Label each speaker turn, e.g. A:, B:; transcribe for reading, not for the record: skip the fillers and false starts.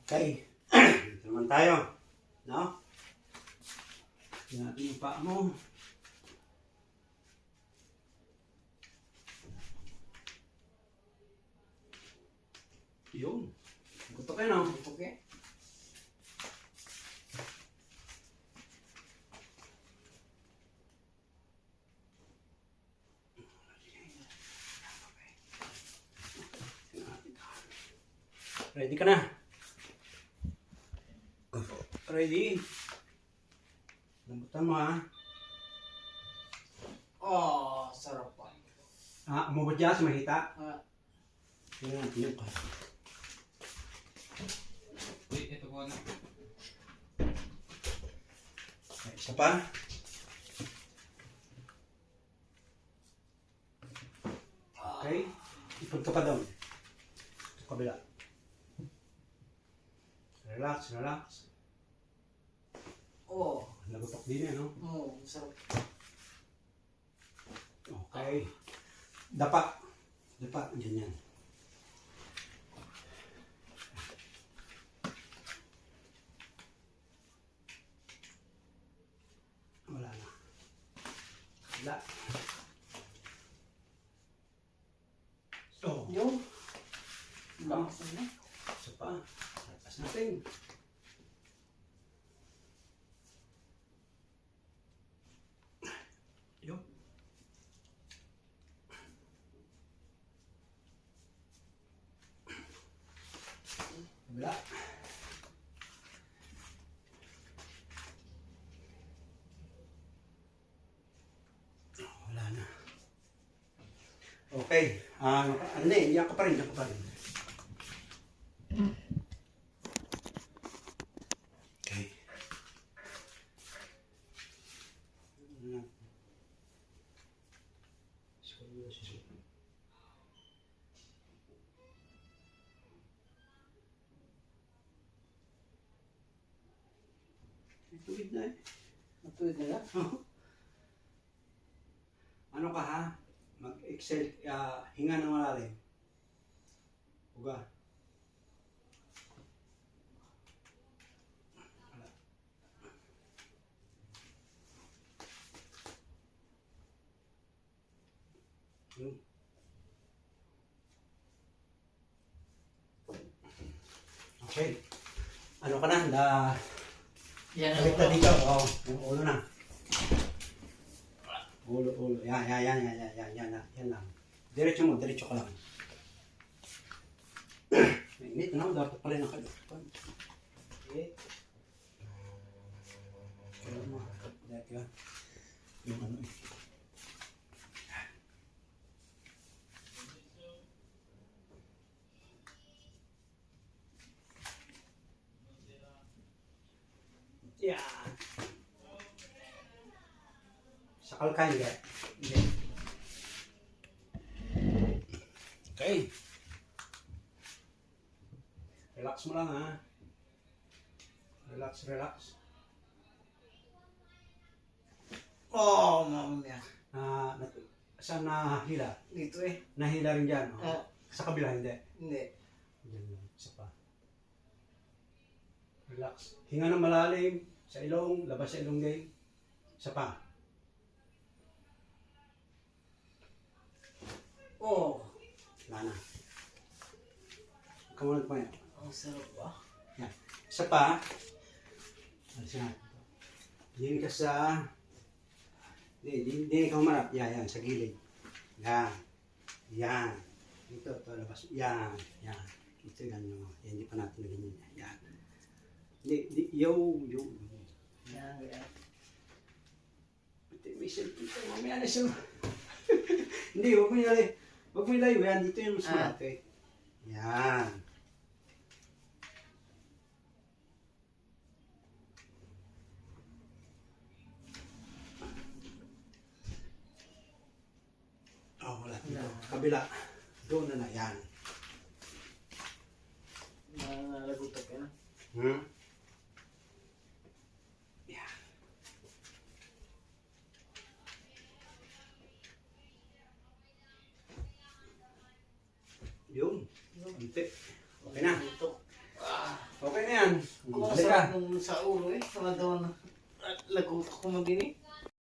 A: Okay. Dito naman tayo. No? Tingnan natin yung paa mo. Yun. Gusto kayo, no? Okay. Ready ka na? Ready? Lambutan mo, ha?
B: Oh, sarap pa.
A: Umubot dyan sa mahita. Tingnan natin yung ka.
B: Ito po na.
A: Okay, isa pa. Okay. Ipod ka pa doon. Sa kabila. Relax, relax.
B: Oh.
A: Nagutok din no?
B: Oh, sarap.
A: Okay. Dapa. Dapa, ganyan. Wala na. Wala. Oh.
B: Yung. Lakas na.
A: Isa pa. Lakas natin. Yun. Wala. Wala na. Okay. Hindi, iyak ka pa rin, iyak ka pa rin. Okay. Tuwid na eh.
B: Matuwid na lang.
A: Ano ka ha? Mag-excel, hinga ng malalim. Uga. Wala. Okay. Ano ka na?
B: Yan ang
A: Balik na dito. Oo, yung ulo na. Ulo. Yan lang. Diretso mo, diretso ka lang. Mainit na, dapat pala nakagapan. Okay. Kaya mo, dahil ka. Yung ano eh. Yan. Sakal ka, hindi. Okay. Relax mo lang, ha. Relax.
B: Oh, mamaya.
A: Saan nahila?
B: Dito eh.
A: Nahila rin dyan. Oh. Sa kabila, hindi.
B: Hindi.
A: Diyan lang. Isa pa. Relax. Hinga ng malalim. Sa ilong. Labas sa ilong din. Isa pa.
B: Oh.
A: Wala na. Kamulat pa yan.
B: Ang sarap ba?
A: Yan. Isa pa. Alisin natin ito. Diyan ka sa... Hindi ka umarap. Yan. Sa gilid. Yan. Ito. Labas. Yan. Ito yan. Hindi pa natin ganyan. Yan. Yo.
B: Yan.
A: May cellphone ko. Mamaya na siya. Hindi. Huwag mo nilay. Huwag mo ilayo. Yan. Dito yung mas malapit. Yan. Wala. Dito. Kabila. Doon na. Yan.
B: Nalagutok yan.
A: Yan. Yun. Konti. Okay na.
B: Nalagutok.
A: Okay na yan.
B: Kung
A: Halika.
B: masarap nung sa ulo eh. Sa daw na lagot ko magini.